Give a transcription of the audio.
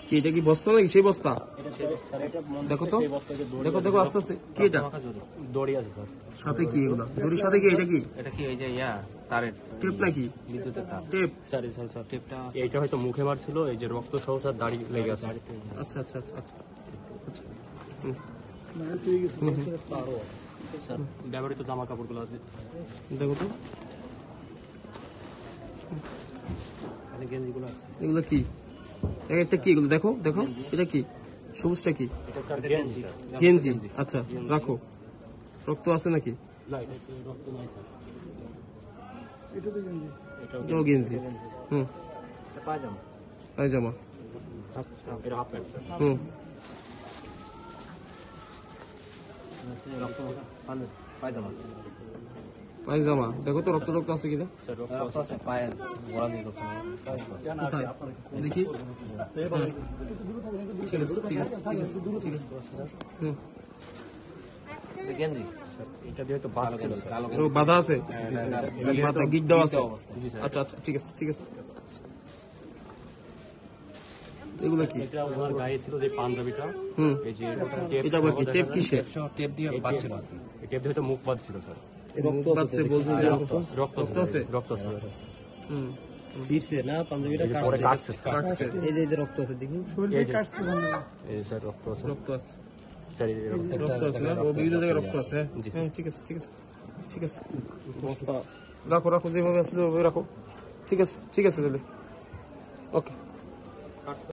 কি এটা কি বস্তা নাকি সেই বস্তা? দেখো তো, দেখো দেখো আস্তে আস্তে। কি এটা? দড়ি আছে স্যার। সাথে কি এগুলো? দড়ির সাথে কি এটা? কি এটা কি? এই যে তারের টেপ নাকি? বিদ্যুতের তার। টেপ? স্যার স্যার টেপটা এইটা হয়তো মুখে মারছিল, এই যে রক্ত সহ স্যার দাড়ি লেগে আছে। আচ্ছা আচ্ছা আচ্ছা আচ্ছা আচ্ছা। স্যার ব্যবহৃত জামা কাপড়গুলো আছে, দেখো তো গেঞ্জিগুলো আছে। এগুলো কি? একটা কি এগুলো? দেখো দেখো এটা কি? সবুজটা কি? এটা স্যার গেঞ্জি স্যার। গেঞ্জি। আচ্ছা রাখো। রক্ত আছে নাকি? না, এটা রক্ত নাই স্যার। এটাও গেঞ্জি। হুম, পায়জামা। পায়জামা। এটা হাফ প্যান্ট স্যার। হুম, পায়জামা। পায়জামা। দেখো তো রক্ত রক্ত আছে কিনা? স্যার রক্ত আছে পায়ের গোড়ালি রক্ত। কোথায় দেখি? ঠিক আছে ঠিক আছে ঠিক আছে ঠিক আছে। হুম, গেঞ্জি। এটা দিয়ে তো বাদ ছিল স্যার। তো বাধা আছে? বাধা গিট দেওয়া আছে? আচ্ছা আচ্ছা ঠিক আছে ঠিক আছে। এগুলো কি? এটা ওনার গায়ে ছিল যে পাঞ্জাবিটা, হুম, এই যে এটা আবার কি? টেপ কিসের? টেপ দিয়ে বাঁধছিল। এই টেপ দিয়ে তো মুখ বাদ ছিল স্যার। বাচ্চা বলছে যে রক্ত রক্ত আছে? রক্ত স্যার। হুম, পরে কাটছে স্যার। কাটছে। এই যে রক্ত আছে দেখুন। এই যে এই স্যার রক্ত আছে রক্ত আছে। স্যার, এই যে রক্ত। রক্ত আছে না? ও বিভিন্ন জায়গায় রক্ত আছে। হ্যাঁ জি, হ্যাঁ, ঠিক আছে ঠিক আছে ঠিক আছে। রাখো রাখো, যেভাবে আসলে ওইভাবে রাখো। ঠিক আছে ঠিক আছে তাহলে। ওকে।